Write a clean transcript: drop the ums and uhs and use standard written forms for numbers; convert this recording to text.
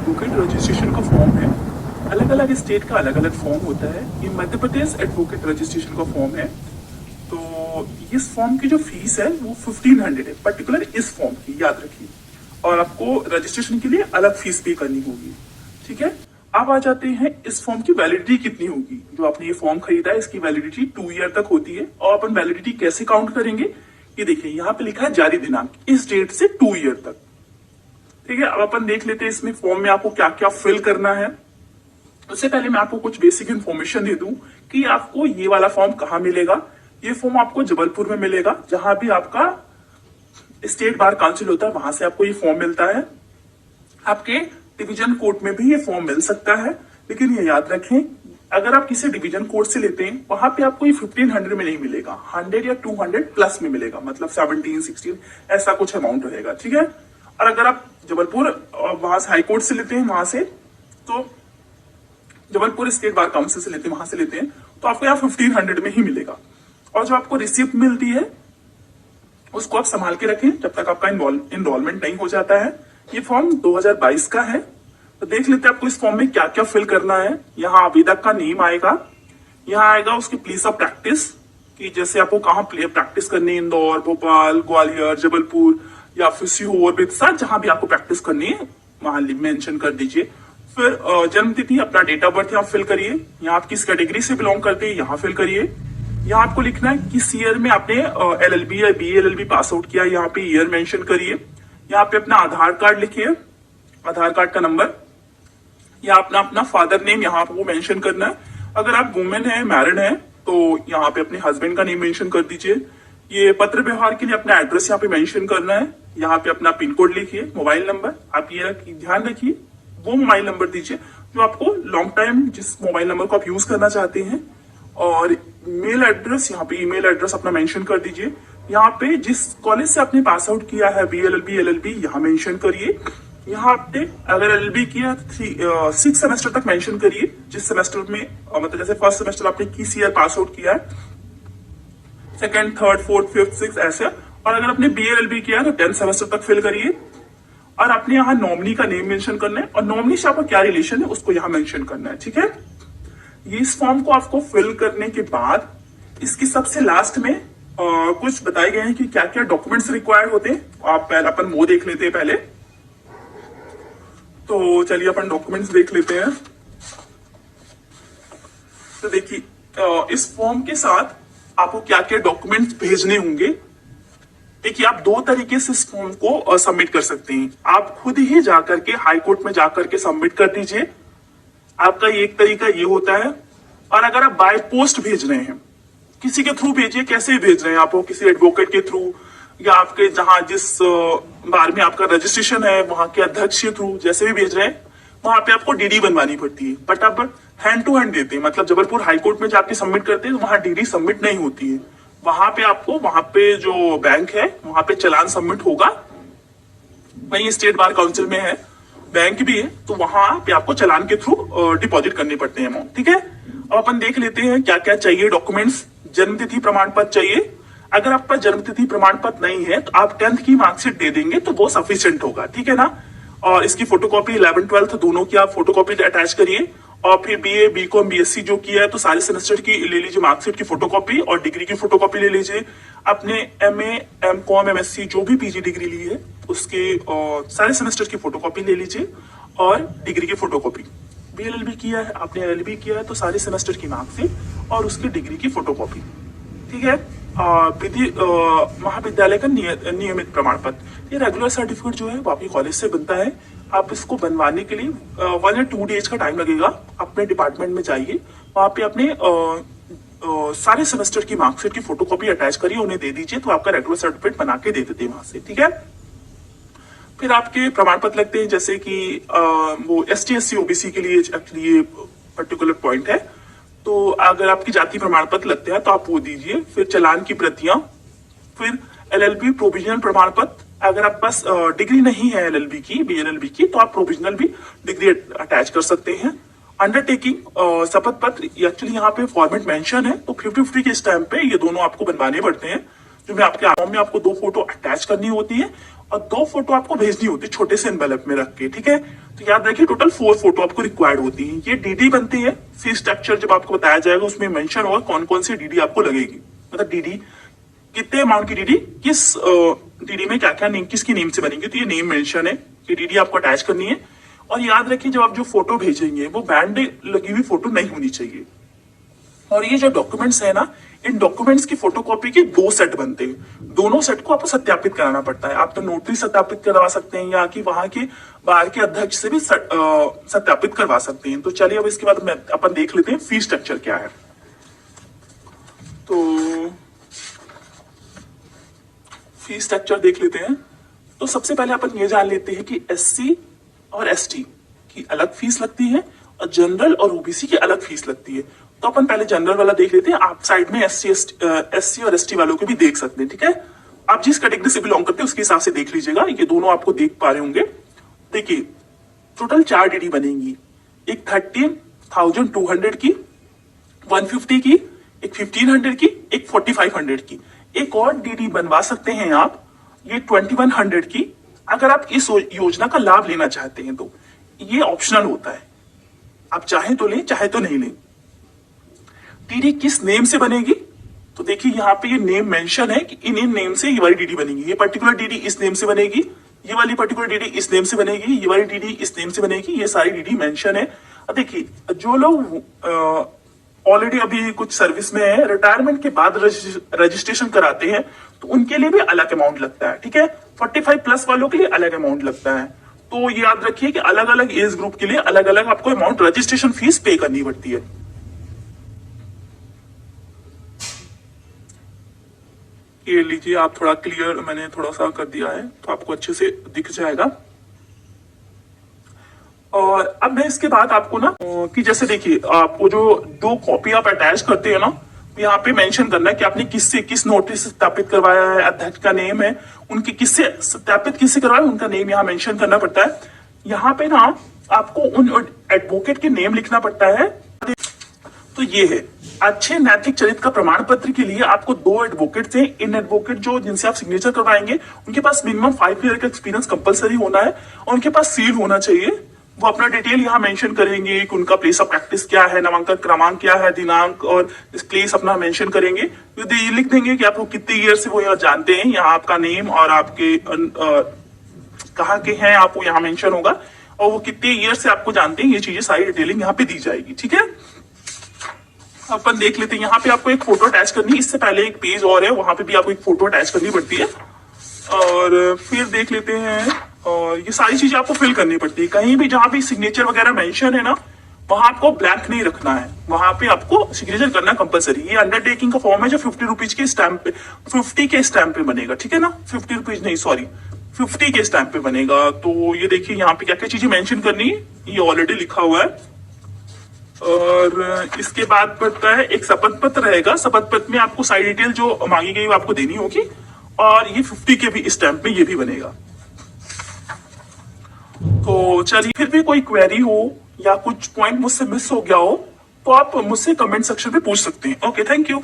Advocate registration का form है। अलग अलग स्टेट का अलग अलग फॉर्म होता है। ये मध्य प्रदेश एडवोकेट रजिस्ट्रेशन का फॉर्म है। तो इस फॉर्म की जो फीस है वो 1500 है, पर्टिकुलर इस फॉर्म की, याद रखिए। और आपको रजिस्ट्रेशन के लिए अलग फीस पे करनी होगी। ठीक है, अब आ जाते हैं इस फॉर्म की वैलिडिटी कितनी होगी। जो आपने ये फॉर्म खरीदा है इसकी वैलिडिटी 2 ईयर तक होती है। और अपन वैलिडिटी कैसे काउंट करेंगे, ये देखिए यहाँ पे लिखा है जारी दिनांक, इस डेट से 2 ईयर तक। ठीक है, अब अपन देख लेते हैं इसमें फॉर्म में आपको क्या क्या फिल करना है। उससे पहले मैं आपको कुछ बेसिक इन्फॉर्मेशन दे दूं कि आपको ये वाला फॉर्म कहाँ मिलेगा। ये फॉर्म आपको जबलपुर में मिलेगा, जहां भी आपका स्टेट बार काउंसिल होता है वहां से आपको ये फॉर्म मिलता है। आपके डिवीजन कोर्ट में भी ये फॉर्म मिल सकता है, लेकिन ये याद रखें अगर आप किसी डिवीजन कोर्ट से लेते हैं वहां पे आपको ये 1500 में नहीं मिलेगा, 100 या 200 प्लस में मिलेगा, मतलब 17, 16 ऐसा कुछ अमाउंट रहेगा। ठीक है, और अगर आप जबलपुर वहां से हाईकोर्ट से लेते हैं, वहां से तो जबलपुर स्टेट बार काउंसिल से लेते हैं, वहां से लेते हैं तो आपको यहाँ 1500 में ही मिलेगा। और जो आपको रिसिप्ट मिलती है उसको आप संभाल के रखें जब तक आपका इनरोलमेंट नहीं हो जाता है। ये फॉर्म 2022 का है। तो देख लेते हैं आपको इस फॉर्म में क्या क्या फिल करना है। यहाँ आवेदक का नेम आएगा, यहाँ आएगा उसकी प्लेस ऑफ प्रैक्टिस, कि जैसे आपको कहाँ प्रैक्टिस करनी है, इंदौर, भोपाल, ग्वालियर, जबलपुर या फिर सीहोर, बिरसा, जहां भी आपको प्रैक्टिस करनी है वहां मेंशन कर दीजिए। फिर जन्म तिथि, अपना डेट ऑफ बर्थ यहाँ फिल करिए। यहाँ आप किस कैटेगरी से बिलोंग करते हैं यहाँ फिल करिए। यहाँ आपको लिखना है किस ईयर में आपने LLB या BLLB पास आउट किया, यहाँ पे ईयर मेंशन करिए। यहाँ पे अपना आधार कार्ड लिखिए, आधार कार्ड का नंबर, या अपना फादर नेम यहाँ आपको मेंशन करना है। अगर आप वुमेन है, मैरिड है, तो यहाँ पे अपने हस्बैंड का नेम मेंशन कर दीजिए। ये पत्र व्यवहार के लिए अपना एड्रेस यहाँ पे मेंशन करना है। यहाँ पे अपना पिन कोड लिखिए, मोबाइल नंबर आप ये ध्यान रखिए, वो मोबाइल नंबर दीजिए जो आपको लॉन्ग टाइम जिस मोबाइल नंबर को आप यूज करना चाहते हैं। और मेल एड्रेस, यहाँ पे ईमेल एड्रेस अपना मेंशन कर दीजिए। यहाँ पे जिस कॉलेज से आपने पास आउट किया है, BLLB, LLB, यहाँ मेंशन करिए। यहाँ आपने अगर LLB किया 6 सेमेस्टर तक मेंशन करिए, जिस सेमेस्टर में मतलब जैसे फर्स्ट सेमेस्टर आपने किस ईयर पास आउट किया है, second, third, fourth, fifth, six ऐसे। और अगर आपने BLLB किया है तो 10 सेमेस्टर तक फिल करिए। और आपने यहाँ नॉमिनी का नेम मेंशन करना है और नॉमिनी से आपका क्या रिलेशन है उसको यहाँ मेंशन करना है। ठीक है, ये इस फॉर्म को आपको फिल करने के बाद इसकी सबसे लास्ट में कुछ बताए गए हैं कि क्या क्या डॉक्यूमेंट्स रिक्वायर्ड होते हैं। आप पहले अपन वो देख लेते हैं पहले। तो चलिए अपन डॉक्यूमेंट्स देख लेते हैं। तो देखिए इस फॉर्म के साथ आपको क्या क्या डॉक्यूमेंट्स भेजने होंगे। देखिए आप 2 तरीके से इस फॉर्म को सबमिट कर सकते हैं। आप खुद ही जाकर के हाई कोर्ट में जाकर के सबमिट कर दीजिए, आपका ये एक तरीका ये होता है। और अगर आप बाय पोस्ट भेज रहे हैं, किसी के थ्रू भेजिए, कैसे भेज रहे हैं आप, किसी एडवोकेट के थ्रू या आपके जहां जिस बार में आपका रजिस्ट्रेशन है वहां के अध्यक्ष के थ्रू, जैसे भी भेज रहे हैं वहां पे आपको DD बनवानी पड़ती है। बट आप हैंड टू हैंड देते हैं, मतलब जबलपुर हाईकोर्ट में जाके सबमिट करते हैं तो वहां DD सबमिट नहीं होती है। वहां पे आपको वहां पे जो बैंक है वहां पे चालान सबमिट होगा। वही स्टेट बार काउंसिल में है, बैंक भी है, तो वहां पे आपको चालान के थ्रू डिपॉजिट करने पड़ते हैं अमाउंट। ठीक है, अब अपन देख लेते हैं क्या क्या चाहिए डॉक्यूमेंट्स। जन्म तिथि प्रमाण पत्र चाहिए। अगर आपका जन्म तिथि प्रमाण पत्र नहीं है तो आप 10th की मार्कशीट दे देंगे तो वो सफिशिएंट होगा। ठीक है ना, और इसकी फोटोकॉपी 11th 12th दोनों की आप फोटोकॉपी अटैच करिए। और फिर BA, BCom, BSc जो किया है तो सारे सेमेस्टर की ले लीजिए मार्कशीट की फोटोकॉपी, और डिग्री की फोटोकॉपी ले लीजिए। अपने MA, MCom, MSc जो भी PG डिग्री ली है उसके सारे सेमेस्टर की फोटोकॉपी ले लीजिए और डिग्री की फोटोकॉपी। BLLB किया है आपने, LLB किया है तो सारे सेमेस्टर की मार्कशीट और उसकी डिग्री की फोटोकॉपी। ठीक है, महाविद्यालय का नियमित प्रमाण पत्र, ये रेगुलर सर्टिफिकेट जो है वो आपके कॉलेज से बनता है। आप इसको बनवाने के लिए 1 या 2 डेज का टाइम लगेगा। अपने डिपार्टमेंट में जाइए, वहां पे अपने सारे सेमेस्टर की मार्कशीट की फोटोकॉपी अटैच करिए, उन्हें दे दीजिए तो आपका रेगुलर सर्टिफिकेट बना के दे देते हैं वहां से। ठीक है, फिर आपके प्रमाण पत्र लगते हैं, जैसे कि वो ST SC OBC के लिए एक्चुअली ये पर्टिकुलर पॉइंट है। तो अगर आपकी जाति प्रमाण पत्र लगते हैं तो आप वो दीजिए। फिर चालान की प्रतियां, फिर LLB प्रोविजनल प्रमाण पत्र। अगर आप पास डिग्री नहीं है LLB की, BLLB की, तो आप प्रोविजनल भी डिग्री अटैच कर सकते हैं। अंडरटेकिंग शपथ पत्र, एक्चुअली यहाँ पे फॉर्मेट मेंशन है तो 50-50 के स्टैम्प पे ये दोनों आपको बनवाने पड़ते हैं। जो मैं आपके फॉर्म में आपको 2 फोटो अटैच करनी होती है और 2 फोटो आपको भेजनी होती है छोटे से एनवेलप में रख के, ठीक है। तो याद रखिए टोटल 4 फोटो आपको रिक्वायर्ड होती है। ये डीडी बनती है, फी स्ट्रक्चर जब आपको बताया जाएगा उसमें मेंशन होगा कौन कौन सी डीडी आपको लगेगी, मतलब डीडी कितने अमाउंट की डीडी, किस डीडी में क्या क्या नेम, किसकी नेम से बनेगी, तो ये नेम मेंशन है कि डीडी आपको अटैच करनी है। और याद रखिए जब आप जो फोटो भेजेंगे वो बैंड लगी हुई फोटो नहीं होनी चाहिए। और ये जो डॉक्यूमेंट्स है ना, इन डॉक्यूमेंट्स की फोटोकॉपी के 2 सेट बनते हैं। दोनों सेट को आपको सत्यापित कराना पड़ता है। आप तो नोटरी सत्यापित करवा सकते हैं या कि वहां के बाहर के अध्यक्ष से भी सत्यापित करवा सकते हैं। तो चलिए अब इसके बाद अपन देख लेते हैं फी स्ट्रक्चर क्या है। तो फी स्ट्रक्चर देख लेते हैं। तो सबसे पहले अपन ये जान लेते हैं कि एससी और एसटी की अलग फीस लगती है और जनरल और ओबीसी की अलग फीस लगती है। तो अपन पहले जनरल वाला देख लेते हैं। आप साइड में एससी और एसटी वालों को भी देख सकते हैं, ठीक है। आप जिस कैटेगरी से बिलोंग करते हैं उसके हिसाब से देख लीजिएगा। ये दोनों आपको देख पा रहे होंगे। देखिए टोटल 4 डीडी बनेगी, एक 13,200 की, 150 की, एक 1500 की, एक 4500 की। एक और डीडी बनवा सकते हैं आप, ये 2100 की, अगर आप इस योजना का लाभ लेना चाहते हैं तो। ये ऑप्शनल होता है, आप चाहे तो लें चाहे तो नहीं लें। डीडी किस नेम से बनेगी, तो देखिए यहाँ पे ये नेम मेंशन है कि इन नेम से ये वाली डीडी बनेगी। ये पर्टिकुलर डीडी इस नेम से बनेगी, ये वाली पर्टिकुलर डीडी इस नेम से बनेगी, ये वाली डीडी इस नेम से बनेगी। ये सारी डीडी मेंशन है। अब देखिए जो लोग ऑलरेडी अभी कुछ सर्विस में है, रिटायरमेंट के बाद रजिस्ट्रेशन कराते हैं तो उनके लिए भी अलग अमाउंट लगता है, ठीक है। 45 प्लस वालों के लिए अलग अमाउंट लगता है। तो ये याद रखिए कि अलग अलग एज ग्रुप के लिए अलग अलग आपको अमाउंट रजिस्ट्रेशन फीस पे करनी पड़ती है। ये लीजिए आप थोड़ा क्लियर मैंने थोड़ा सा कर दिया है तो आपको अच्छे से दिख जाएगा। और अब मैं इसके बाद आपको ना कि जैसे देखिए आपको जो 2 कॉपी आप अटैच करते हैं ना, यहाँ पे मेंशन करना है कि आपने किससे किस नोटिस से सत्यापित करवाया है, अध्यक्ष का नेम है, उनकी किससे सत्यापित किससे करवाया उनका नेम यहाँ मेंशन करना पड़ता है। यहाँ पे ना आपको उन एडवोकेट के नेम लिखना पड़ता है। तो ये है अच्छे नैतिक चरित्र का प्रमाण पत्र के लिए आपको 2 एडवोकेट हैं। इन एडवोकेट जो जिनसे आप सिग्नेचर करवाएंगे उनके पास मिनिमम 5 ईयर का एक्सपीरियंस कंपलसरी होना है और उनके पास सील होना चाहिए। वो अपना डिटेल यहाँ मेंशन करेंगे कि उनका प्लेस ऑफ प्रैक्टिस क्या है, नामांकन क्रमांक क्या है, दिनांक और इस प्लेस अपना मेंशन करेंगे। ये लिख देंगे कि आपको कितने ईयर से वो यहाँ जानते हैं, यहाँ आपका नेम और आपके कहाँ के हैं आपको यहाँ मेंशन होगा और वो कितने ईयर से आपको जानते हैं। ये चीजें सारी डिटेलिंग यहाँ पे दी जाएगी, ठीक है। अपन देख लेते हैं। यहाँ पे आपको एक फोटो अटैच करनी है। इससे पहले एक पेज और है, वहां पे भी आपको एक फोटो अटैच करनी पड़ती है। और फिर देख लेते हैं, और ये सारी चीजें आपको फिल करनी पड़ती है। कहीं भी जहां भी सिग्नेचर वगैरह मेंशन है ना, वहां आपको ब्लैंक नहीं रखना है, वहां पे आपको सिग्नेचर करना कंपलसरी। ये अंडरटेकिंग का फॉर्म है जो 50 रुपीज के स्टैंप पे, 50 के स्टैंप पे बनेगा, ठीक है ना। 50 रुपीज नहीं, सॉरी 50 के स्टैंप पे बनेगा। तो ये देखिए यहाँ पे क्या क्या चीजें मेंशन करनी है, ये ऑलरेडी लिखा हुआ है। और इसके बाद पड़ता है एक शपथ पत्र रहेगा। शपथ पत्र में आपको सारी डिटेल जो मांगी गई वो आपको देनी होगी। और ये 50 के भी स्टैंप में ये भी बनेगा। तो चलिए, फिर भी कोई क्वेरी हो या कुछ पॉइंट मुझसे मिस हो गया हो तो आप मुझसे कमेंट सेक्शन पे पूछ सकते हैं। Okay, thank you.